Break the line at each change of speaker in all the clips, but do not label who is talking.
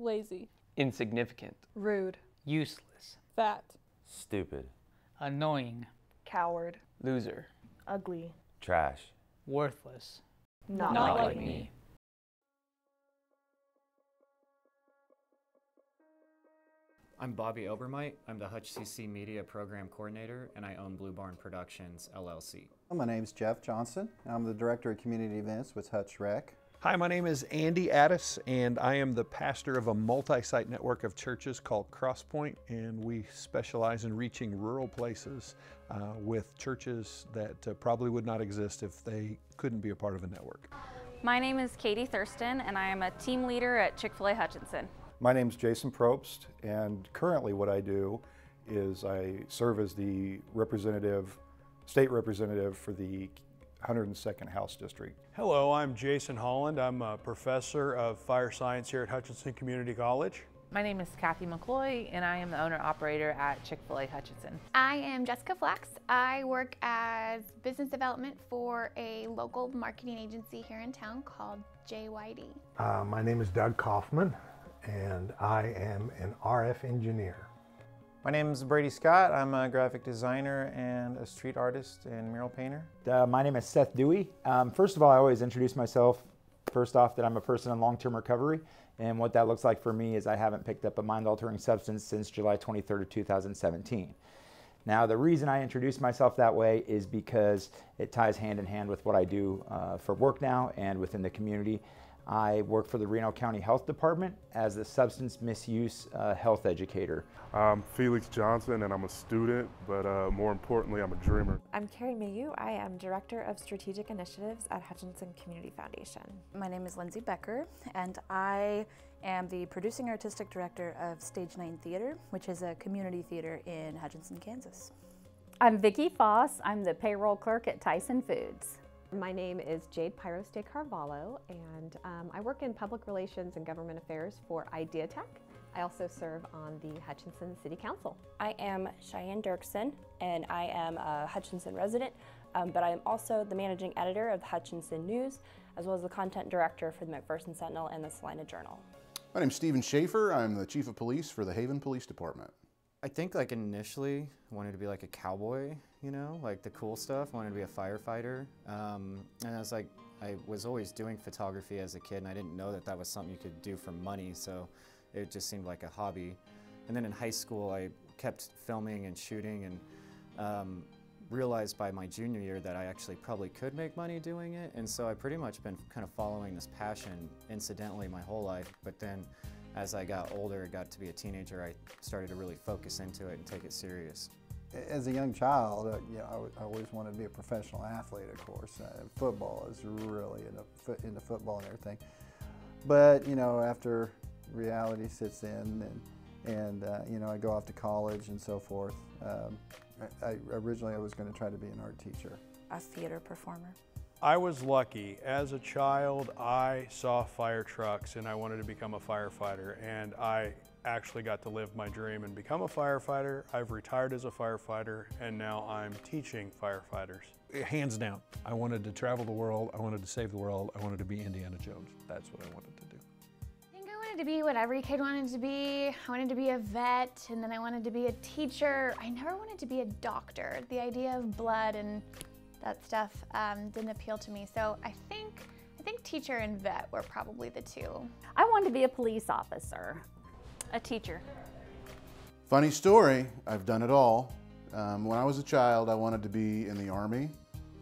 lazy,
insignificant,
rude,
useless,
fat,
stupid,
annoying,
coward,
loser,
ugly,
trash,
worthless,
not like me.
I'm Bobby Obermite. I'm the HutchCC Media Program Coordinator, and I own Blue Barn Productions, LLC.
My name's Jeff Johnson. I'm the Director of Community Events with Hutch Rec.
Hi, my name is Andy Addis, and I am the pastor of a multi-site network of churches called Crosspoint, and we specialize in reaching rural places with churches that probably would not exist if they couldn't be a part of a network.
My name is Katie Thurston, and I am a team leader at Chick-fil-A Hutchinson.
My name is Jason Probst, and currently what I do is I serve as the state representative for the 102nd House District.
Hello, I'm Jason Holland. I'm a professor of fire science here at Hutchinson Community College.
My name is Kathy McCloy, and I am the owner-operator at Chick-fil-A Hutchinson.
I am Jessica Flax. I work as business development for a local marketing agency here in town called JYD.
My name is Doug Kaufman, and I am an RF engineer.
My name is Brady Scott. I'm a graphic designer and a street artist and mural painter.
My name is Seth Dewey. First of all, I always introduce myself first off that I'm a person in long-term recovery, and what that looks like for me is I haven't picked up a mind-altering substance since July 23rd of 2017. Now, the reason I introduce myself that way is because it ties hand in hand with what I do for work now and within the community. I work for the Reno County Health Department as a substance misuse health educator.
I'm Felix Johnson, and I'm a student, but more importantly, I'm a dreamer.
I'm Carrie Mayu. I am Director of Strategic Initiatives at Hutchinson Community Foundation.
My name is Lindsay Becker, and I am the Producing Artistic Director of Stage 9 Theater, which is a community theater in Hutchinson, Kansas.
I'm Vicki Foss. I'm the payroll clerk at Tyson Foods.
My name is Jade Pyros de Carvalho, and I work in public relations and government affairs for Idea Tech. I also serve on the Hutchinson City Council.
I am Cheyenne Dirksen, and I am a Hutchinson resident, but I am also the managing editor of the Hutchinson News, as well as the content director for the McPherson Sentinel and the Salina Journal.
My name's Stephen Schaefer. I'm the chief of police for the Haven Police Department.
I think like initially I wanted to be like a cowboy, you know, like the cool stuff. I wanted to be a firefighter. And I was always doing photography as a kid, and I didn't know that that was something you could do for money, so it just seemed like a hobby. And then in high school I kept filming and shooting, and realized by my junior year that I actually probably could make money doing it. And so I pretty much been kind of following this passion incidentally my whole life. But then as I got older, got to be a teenager, I started to really focus into it and take it serious.
As a young child, I always wanted to be a professional athlete, of course. Football is really into football and everything. But, after reality sits in and I go off to college and so forth, originally I was going to try to be an art teacher.
A theater performer.
I was lucky. As a child, I saw fire trucks and I wanted to become a firefighter, and I actually got to live my dream and become a firefighter. I've retired as a firefighter, and now I'm teaching firefighters.
Hands down, I wanted to travel the world, I wanted to save the world, I wanted to be Indiana Jones. That's what I wanted to do.
I think I wanted to be what every kid wanted to be. I wanted to be a vet, and then I wanted to be a teacher. I never wanted to be a doctor. The idea of blood and that stuff didn't appeal to me. So I think teacher and vet were probably the two.
I wanted to be a police officer.
A teacher.
Funny story, I've done it all. When I was a child, I wanted to be in the Army.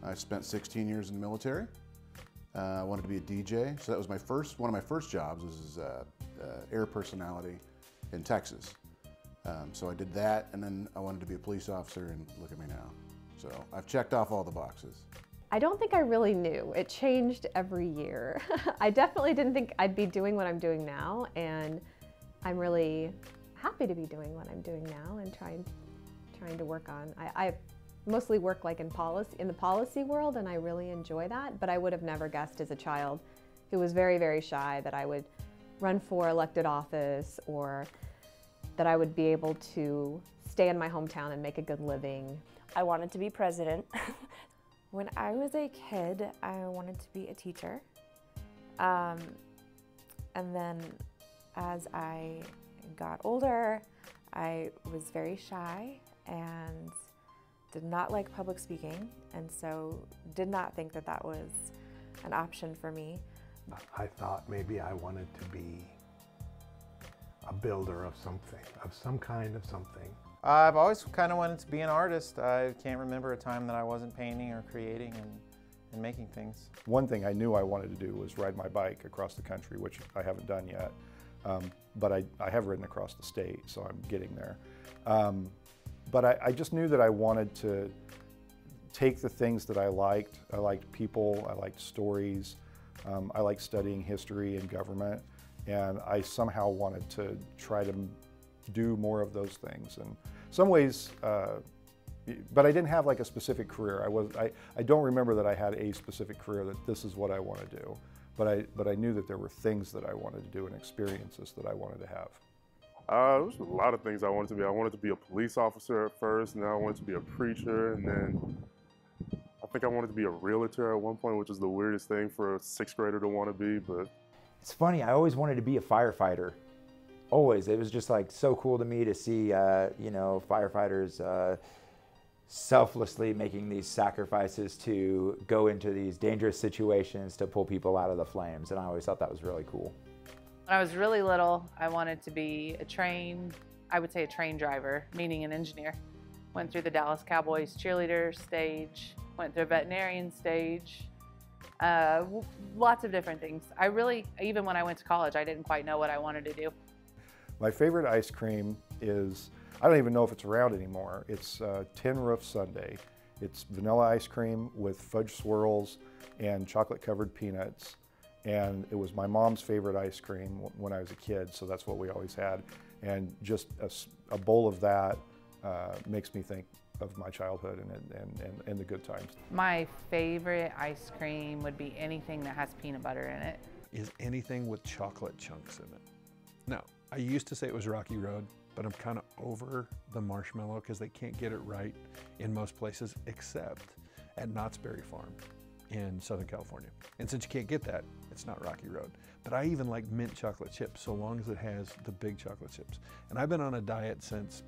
I spent 16 years in the military. I wanted to be a DJ, so that was one of my first jobs was as air personality in Texas. So I did that, and then I wanted to be a police officer, and look at me now. So I've checked off all the boxes.
I don't think I really knew. It changed every year. I definitely didn't think I'd be doing what I'm doing now, and I'm really happy to be doing what I'm doing now and trying to work on. I mostly work like in the policy world, and I really enjoy that, but I would have never guessed as a child who was very, very shy that I would run for elected office, or that I would be able to stay in my hometown and make a good living.
I wanted to be president.
When I was a kid, I wanted to be a teacher. And then
As I got older, I was very shy and did not like public speaking, and so did not think that that was an option for me.
I thought maybe I wanted to be a builder of something, of some kind of something.
I've always kind of wanted to be an artist. I can't remember a time that I wasn't painting or creating and making things.
One thing I knew I wanted to do was ride my bike across the country, which I haven't done yet. But I have ridden across the state, so I'm getting there. But I just knew that I wanted to take the things that I liked. I liked people, I liked stories, I liked studying history and government, and I somehow wanted to try to do more of those things. And some ways, but I didn't have like a specific career. I don't remember that I had a specific career that this is what I want to do. But I knew that there were things that I wanted to do and experiences that I wanted to have.
There was a lot of things I wanted to be. I wanted to be a police officer at first, and then I wanted to be a preacher, and then I think I wanted to be a realtor at one point, which is the weirdest thing for a 6th grader to want to be. But
it's funny, I always wanted to be a firefighter. Always. It was just like so cool to me to see, you know, firefighters selflessly making these sacrifices to go into these dangerous situations to pull people out of the flames, and I always thought that was really cool.
When I was really little, I wanted to be a train driver, meaning an engineer. Went through the Dallas Cowboys cheerleader stage, went through a veterinarian stage, lots of different things. Even when I went to college, I didn't quite know what I wanted to do.
My favorite ice cream is, I don't even know if it's around anymore. It's Tin Roof Sundae. It's vanilla ice cream with fudge swirls and chocolate covered peanuts. And it was my mom's favorite ice cream when I was a kid, so that's what we always had. And just a bowl of that makes me think of my childhood and the good times.
My favorite ice cream would be anything that has peanut butter in it.
Is anything with chocolate chunks in it. No, I used to say it was Rocky Road, but I'm kind of over the marshmallow because they can't get it right in most places except at Knott's Berry Farm in Southern California. And since you can't get that, it's not Rocky Road. But I even like mint chocolate chips so long as it has the big chocolate chips. And I've been on a diet since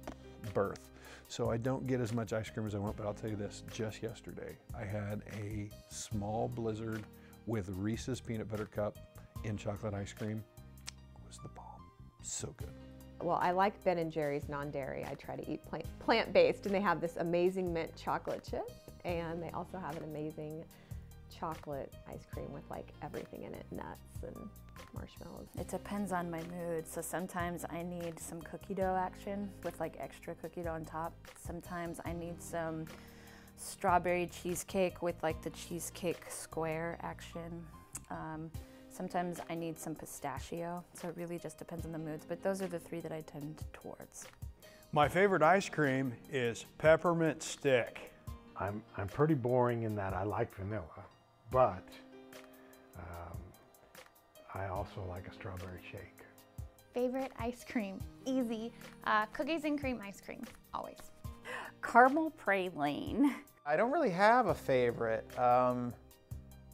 birth, so I don't get as much ice cream as I want, but I'll tell you this, just yesterday, I had a small blizzard with Reese's peanut butter cup in chocolate ice cream. It was the bomb, so good.
Well, I like Ben & Jerry's non-dairy. I try to eat plant-based, and they have this amazing mint chocolate chip, and they also have an amazing chocolate ice cream with like everything in it, nuts and marshmallows.
It depends on my mood. So sometimes I need some cookie dough action with like extra cookie dough on top. Sometimes I need some strawberry cheesecake with like the cheesecake square action. Sometimes I need some pistachio. So it really just depends on the moods, but those are the three that I tend towards.
My favorite ice cream is peppermint stick.
I'm pretty boring in that I like vanilla, but I also like a strawberry shake.
Favorite ice cream, easy. Cookies and cream ice cream, always.
Caramel praline.
I don't really have a favorite.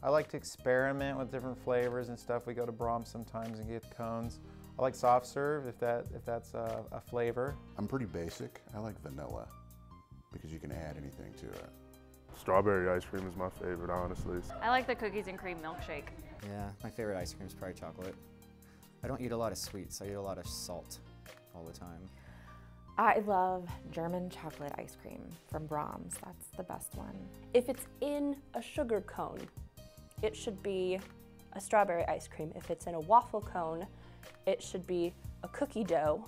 I like to experiment with different flavors and stuff. We go to Brahms sometimes and get cones. I like soft serve if that's a flavor.
I'm pretty basic. I like vanilla because you can add anything to it.
Strawberry ice cream is my favorite, honestly.
I like the cookies and cream milkshake.
Yeah, my favorite ice cream is probably chocolate. I don't eat a lot of sweets. I eat a lot of salt all the time.
I love German chocolate ice cream from Brahms. That's the best one.
If it's in a sugar cone, it should be a strawberry ice cream. If it's in a waffle cone, it should be a cookie dough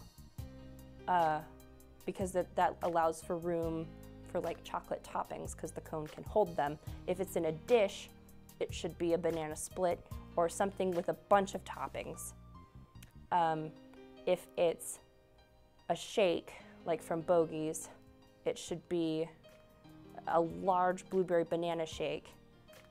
because that allows for room for like chocolate toppings because the cone can hold them. If it's in a dish, it should be a banana split or something with a bunch of toppings. If it's a shake, like from Bogey's, it should be a large blueberry banana shake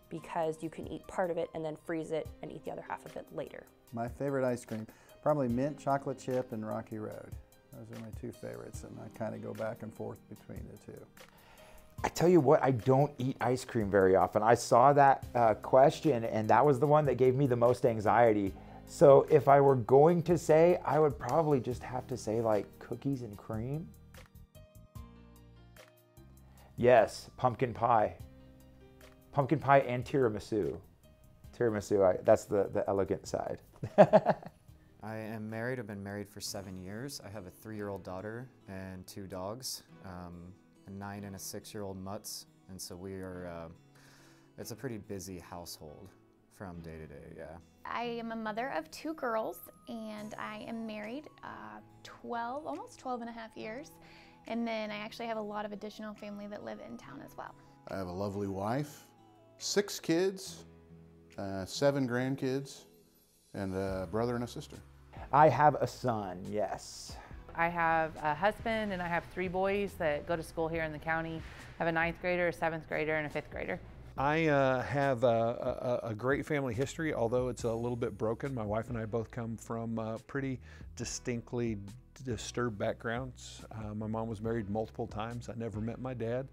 because you can eat part of it and then freeze it and eat the other half of it later.
My favorite ice cream, probably mint chocolate chip and Rocky Road. Those are my two favorites, and I kind of go back and forth between the two.
I tell you what, I don't eat ice cream very often. I saw that question, and that was the one that gave me the most anxiety So if I were going to say, I would probably just have to say like cookies and cream. Yes, pumpkin pie. Pumpkin pie and tiramisu. Tiramisu, that's the elegant side.
I am married. I've been married for 7 years. I have a 3-year-old daughter and 2 dogs, a 9 and a 6-year-old mutts. And so we are, it's a pretty busy household from day to day, yeah.
I am a mother of 2 girls, and I am married almost 12 and a half years. And then I actually have a lot of additional family that live in town as well.
I have a lovely wife, 6 kids, 7 grandkids, and a brother and a sister.
I have a son, yes.
I have a husband and I have 3 boys that go to school here in the county. I have a 9th grader, a 7th grader, and a 5th grader.
I have a great family history, although it's a little bit broken. My wife and I both come from pretty distinctly disturbed backgrounds. My mom was married multiple times. I never met my dad.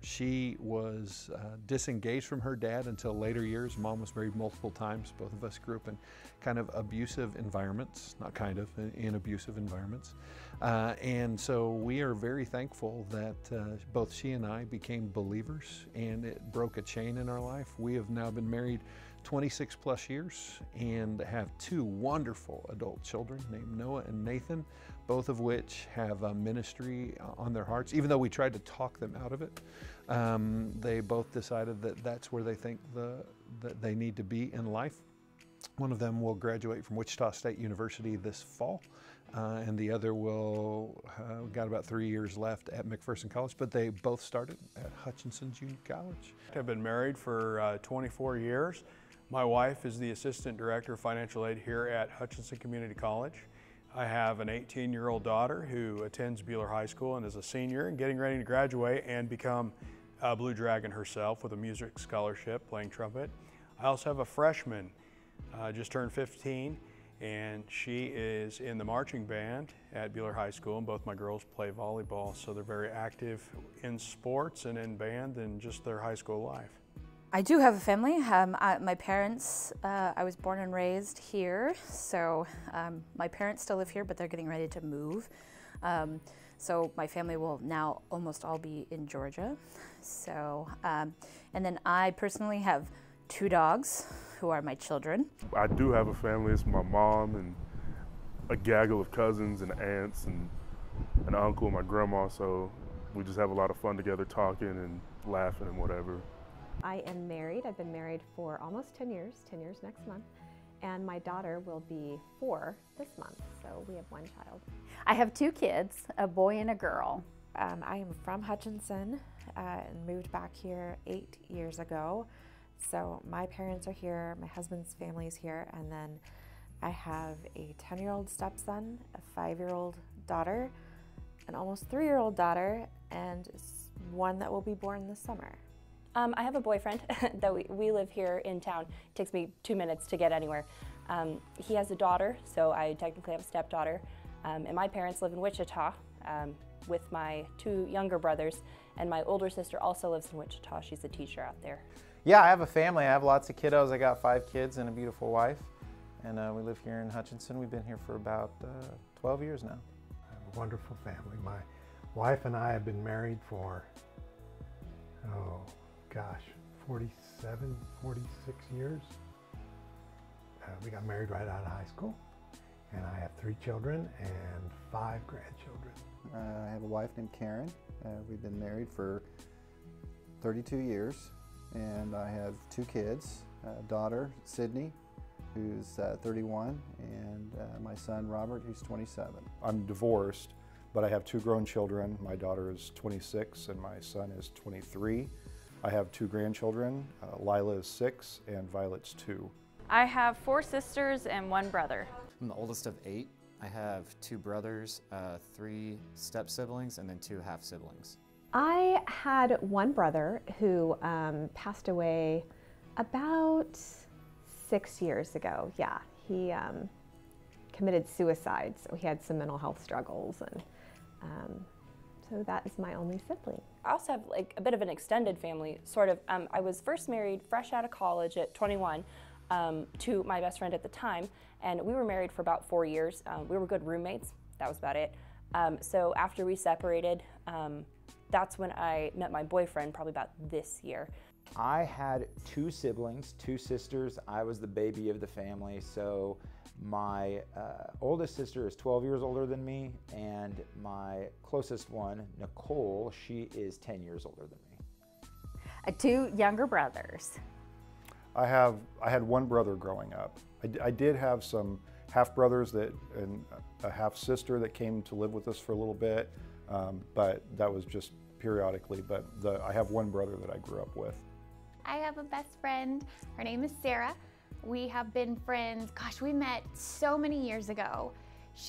She was disengaged from her dad until later years. Mom was married multiple times. Both of us grew up in kind of abusive environments, not kind of, in abusive environments. And so we are very thankful that both she and I became believers, and it broke a chain in our life. We have now been married 26 plus years and have 2 wonderful adult children named Noah and Nathan, both of which have a ministry on their hearts. Even though we tried to talk them out of it, they both decided that that's where they think that they need to be in life. One of them will graduate from Wichita State University this fall, and the other will, got about 3 years left at McPherson College, but they both started at Hutchinson Junior College.
I've been married for 24 years. My wife is the Assistant Director of Financial Aid here at Hutchinson Community College. I have an 18-year-old daughter who attends Buehler High School and is a senior and getting ready to graduate and become a Blue Dragon herself with a music scholarship playing trumpet. I also have a freshman, just turned 15, and she is in the marching band at Buehler High School, and both my girls play volleyball, so they're very active in sports and in band and just their high school life.
I do have a family. My parents, I was born and raised here, so my parents still live here, but they're getting ready to move. So my family will now almost all be in Georgia. So, and then I personally have 2 dogs who are my children.
I do have a family. It's my mom and a gaggle of cousins and aunts and an uncle and my grandma, so we just have a lot of fun together talking and laughing and whatever.
I am married. I've been married for almost 10 years next month, and my daughter will be 4 this month, so we have 1 child.
I have 2 kids, a boy and a girl.
I am from Hutchinson and moved back here 8 years ago. So my parents are here, my husband's family is here, and then I have a 10-year-old stepson, a 5-year-old daughter, an almost 3-year-old daughter, and 1 that will be born this summer.
I have a boyfriend that we live here in town. It takes me 2 minutes to get anywhere. He has a daughter, so I technically have a stepdaughter. And my parents live in Wichita with my 2 younger brothers, and my older sister also lives in Wichita. She's a teacher out there.
Yeah, I have a family. I have lots of kiddos. I got 5 kids and a beautiful wife, and we live here in Hutchinson. We've been here for about 12 years now.
I have a wonderful family. My wife and I have been married for, oh gosh, 47, 46 years. We got married right out of high school, and I have 3 children and 5 grandchildren.
I have a wife named Karen. We've been married for 32 years, and I have 2 kids, a daughter, Sydney, who's 31, and my son, Robert, who's 27.
I'm divorced, but I have 2 grown children. My daughter is 26 and my son is 23. I have 2 grandchildren. Lila is 6 and Violet's 2.
I have 4 sisters and 1 brother.
I'm the oldest of 8. I have 2 brothers, 3 step siblings, and then 2 half siblings.
I had 1 brother who passed away about 6 years ago. Yeah, he committed suicide, so he had some mental health struggles, and so that is my only sibling.
I also have like a bit of an extended family, sort of. I was first married fresh out of college at 21. to my best friend at the time, and we were married for about 4 years. We were good roommates. That was about it. So after we separated, that's when I met my boyfriend, probably about this year.
I had 2 siblings, 2 sisters. I was the baby of the family. So my oldest sister is 12 years older than me, and my closest one, Nicole, she is 10 years older than me.
2 younger brothers.
I had one brother growing up. I did have some half brothers and a half sister that came to live with us for a little bit, but that was just periodically. But I have one brother that I grew up with.
I have a best friend. Her name is Sarah. We have been friends, gosh, we met so many years ago.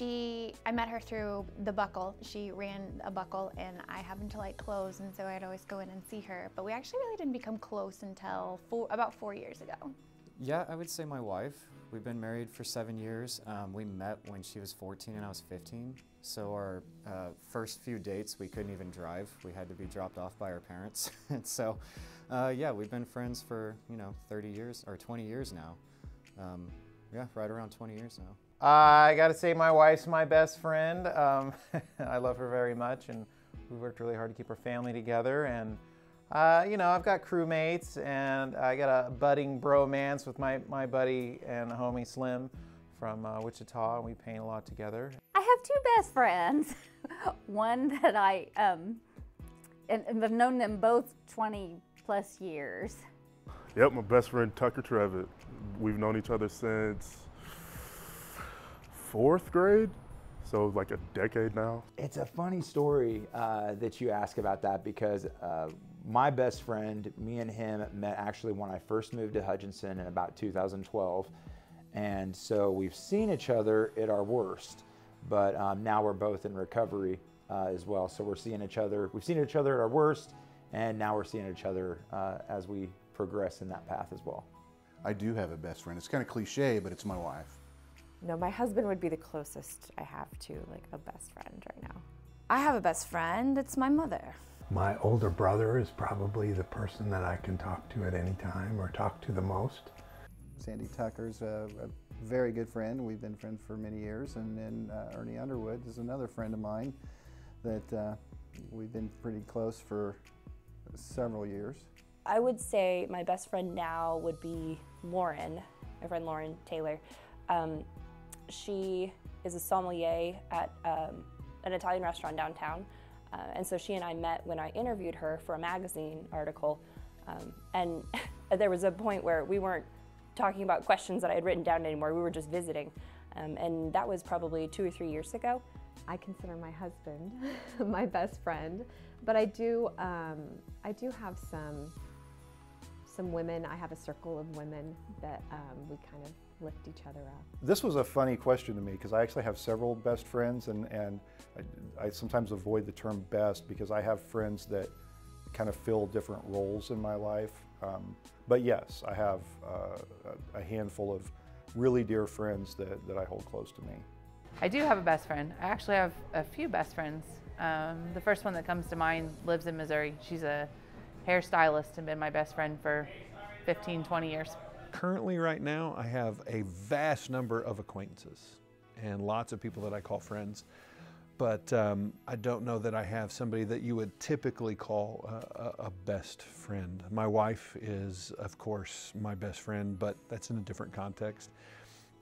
I met her through the buckle. She ran a buckle and I happened to like clothes, and so I'd always go in and see her. But we actually really didn't become close until about 4 years ago.
Yeah, I would say my wife. We've been married for 7 years. We met when she was 14 and I was 15. So our first few dates, we couldn't even drive. We had to be dropped off by our parents. And so, yeah, we've been friends for, 30 years or 20 years now. Yeah, right around 20 years now.
I gotta say my wife's my best friend. I love her very much, and we worked really hard to keep our family together. And I've got crewmates, and I got a budding bromance with my buddy and homie Slim from Wichita, and we paint a lot together.
I have 2 best friends. One that and I've known them both 20 plus years.
Yep, my best friend Tucker Trevitt. We've known each other since 4th grade, so like a decade now.
It's a funny story that you ask about that, because my best friend, me and him met actually when I first moved to Hutchinson in about 2012. And so we've seen each other at our worst, but now we're both in recovery as well. So we've seen each other at our worst, and now we're seeing each other as we progress in that path as well.
I do have a best friend. It's kind of cliche, but it's my wife.
No, my husband would be the closest I have to like a best friend right now.
I have a best friend. It's my mother.
My older brother is probably the person that I can talk to at any time, or talk to the most.
Sandy Tucker's a very good friend. We've been friends for many years. And then Ernie Underwood is another friend of mine that we've been pretty close for several years.
I would say my best friend now would be Lauren, my friend Lauren Taylor. She is a sommelier at an Italian restaurant downtown. And so she and I met when I interviewed her for a magazine article. And there was a point where we weren't talking about questions that I had written down anymore. We were just visiting. And that was probably 2 or 3 years ago.
I consider my husband my best friend, but I do have some women. I have a circle of women that we kind of lift each other up.
This was a funny question to me, because I actually have several best friends, and I sometimes avoid the term best because I have friends that kind of fill different roles in my life. But yes, I have a handful of really dear friends that I hold close to me.
I do have a best friend. I actually have a few best friends. The first one that comes to mind lives in Missouri. She's a hairstylist and been my best friend for 15, 20 years.
Currently right now, I have a vast number of acquaintances and lots of people that I call friends. But I don't know that I have somebody that you would typically call a best friend. My wife is, of course, my best friend, but that's in a different context.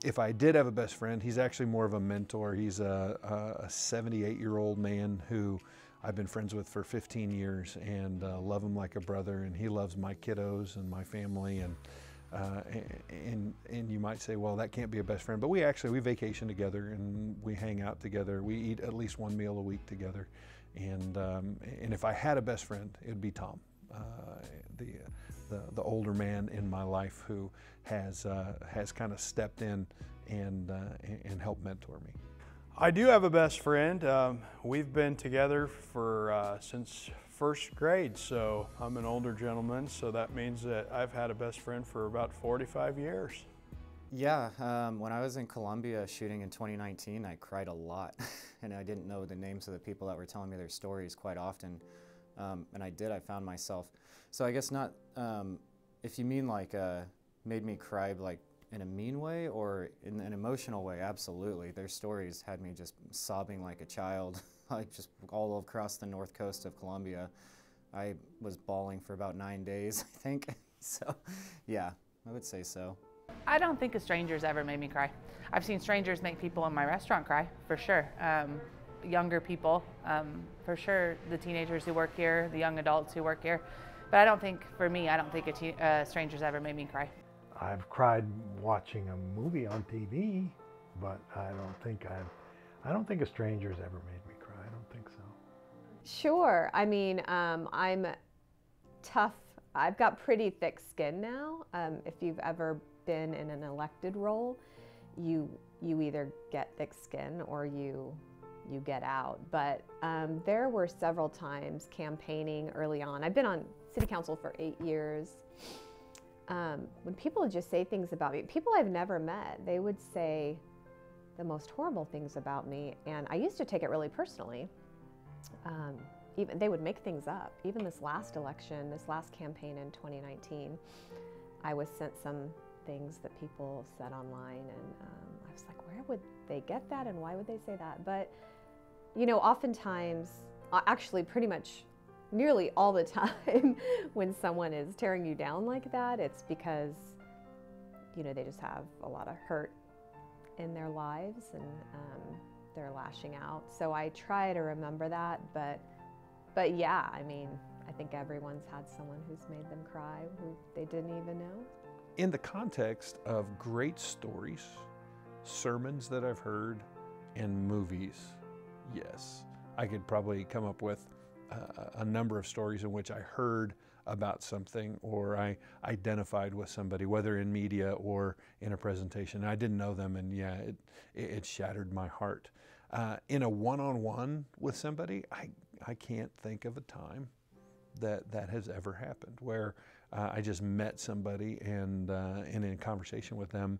If I did have a best friend, he's actually more of a mentor. He's a 78-year-old man who I've been friends with for 15 years and love him like a brother, and he loves my kiddos and my family. And you might say, well, that can't be a best friend, but we vacation together and we hang out together. We eat at least one meal a week together. And if I had a best friend, it'd be Tom, the older man in my life who has kind of stepped in and helped mentor me.
I do have a best friend. We've been together for since first grade, so I'm an older gentleman, so that means that I've had a best friend for about 45 years.
Yeah, when I was in Colombia shooting in 2019, I cried a lot, and I didn't know the names of the people that were telling me their stories quite often, and I found myself. So I guess not, if you mean like made me cry like in a mean way or in an emotional way, absolutely. Their stories had me just sobbing like a child, like just all across the north coast of Colombia. I was bawling for about 9 days, I think. So, yeah, I would say so.
I don't think a stranger's ever made me cry. I've seen strangers make people in my restaurant cry, for sure. Younger people, for sure, the teenagers who work here, the young adults who work here. But I don't think, for me, I don't think a stranger's ever made me cry.
I've cried watching a movie on TV, but I don't think a stranger's ever made me cry. I don't think so.
Sure. I mean, I'm tough. I've got pretty thick skin now. If you've ever been in an elected role, you either get thick skin or you get out. But there were several times campaigning early on. I've been on city council for 8 years. When people would just say things about me, people I've never met, they would say the most horrible things about me, and I used to take it really personally. Even they would make things up. Even this last election, this last campaign in 2019, I was sent some things that people said online, and I was like, where would they get that, and why would they say that? But you know, oftentimes, actually pretty much nearly all the time, when someone is tearing you down like that, it's because, you know, they just have a lot of hurt in their lives, and they're lashing out. So I try to remember that, but yeah, I mean, I think everyone's had someone who's made them cry who they didn't even know.
In the context of great stories, sermons that I've heard, and movies, yes. I could probably come up with a number of stories in which I heard about something or I identified with somebody, whether in media or in a presentation. I didn't know them, and yeah, it shattered my heart. In a one-on-one with somebody, I can't think of a time that has ever happened where I just met somebody and in a conversation with them,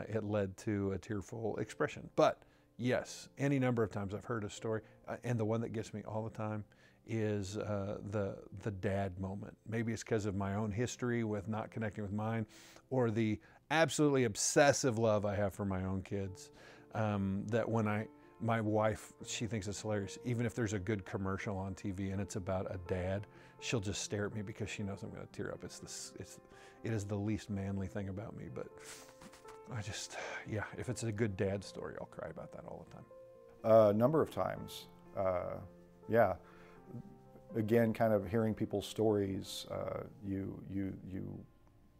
it led to a tearful expression. But yes, any number of times I've heard a story, and the one that gets me all the time is the dad moment. Maybe it's because of my own history with not connecting with mine, or the absolutely obsessive love I have for my own kids, that when my wife, she thinks it's hilarious. Even if there's a good commercial on TV and it's about a dad, she'll just stare at me because she knows I'm going to tear up. It is the least manly thing about me, but yeah, if it's a good dad story, I'll cry about that all the time.
A number of times, yeah. Again, kind of hearing people's stories,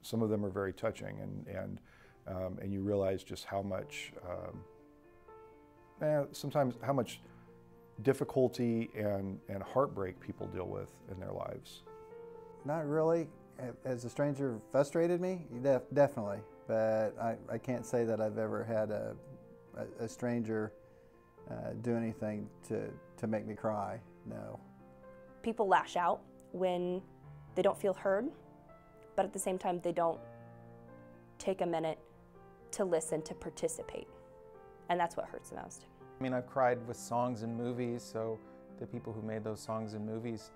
some of them are very touching, and you realize just how much, sometimes how much difficulty and heartbreak people deal with in their lives.
Not really. Has a stranger frustrated me? Definitely. But I can't say that I've ever had a stranger do anything to make me cry, no.
People lash out when they don't feel heard, but at the same time they don't take a minute to listen, to participate. And that's what hurts the most.
I mean, I've cried with songs and movies, so the people who made those songs and movies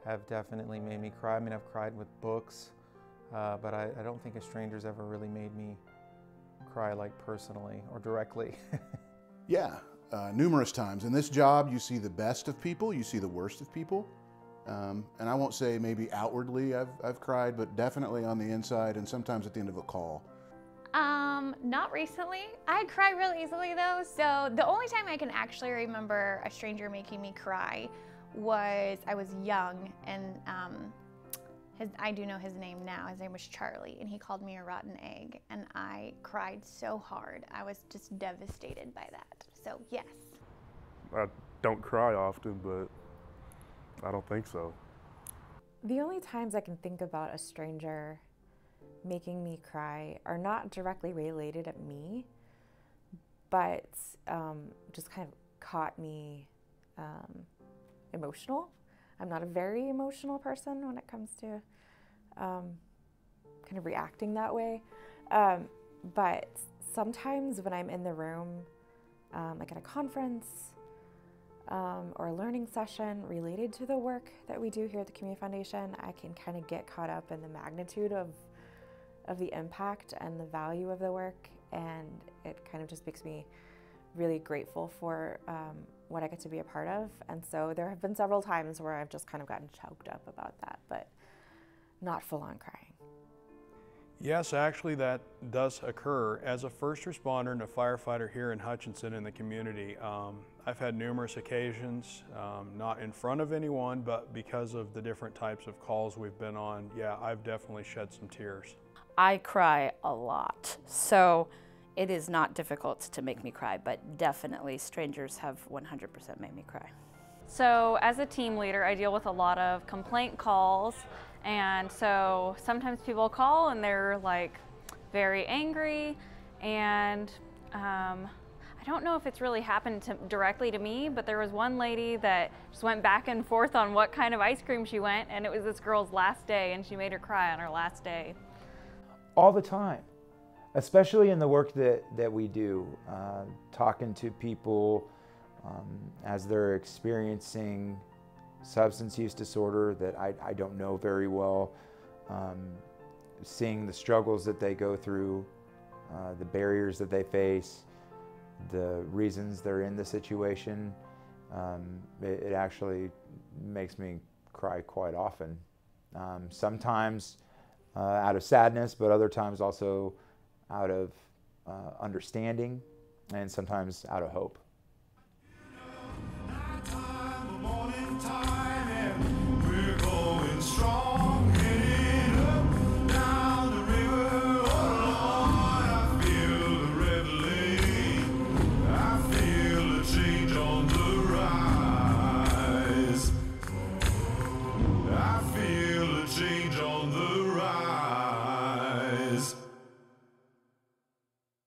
have definitely made me cry. I mean, I've cried with books, but I don't think a stranger's ever really made me cry, like personally or directly.
Yeah, numerous times. In this job, you see the best of people, you see the worst of people. And I won't say maybe outwardly I've cried, but definitely on the inside and sometimes at the end of a call.
Not recently. I cry real easily though, so the only time I can actually remember a stranger making me cry was I was young, and I do know his name now. His name was Charlie, and he called me a rotten egg, and I cried so hard. I was just devastated by that, so yes.
I don't cry often, but I don't think so.
The only times I can think about a stranger making me cry are not directly related at me, but just kind of caught me emotional. I'm not a very emotional person when it comes to kind of reacting that way. But sometimes when I'm in the room, like at a conference or a learning session related to the work that we do here at the Community Foundation, I can kind of get caught up in the magnitude of of the impact and the value of the work, and it kind of just makes me really grateful for what I get to be a part of. And so there have been several times where I've just kind of gotten choked up about that, but not full on crying.
Yes, actually that does occur. As a first responder and a firefighter here in Hutchinson in the community, I've had numerous occasions, not in front of anyone, but because of the different types of calls we've been on, yeah, I've definitely shed some tears.
I cry a lot, so it is not difficult to make me cry, but definitely strangers have 100% made me cry.
So as a team leader, I deal with a lot of complaint calls, and so sometimes people call and they're like very angry, and I don't know if it's really happened directly to me, but there was one lady that just went back and forth on what kind of ice cream she went, and it was this girl's last day, and she made her cry on her last day.
All the time, especially in the work that we do, talking to people as they're experiencing substance use disorder that I don't know very well, seeing the struggles that they go through, the barriers that they face, the reasons they're in the situation. It actually makes me cry quite often. Sometimes out of sadness, but other times also out of understanding, and sometimes out of hope.
Nighttime, morning time.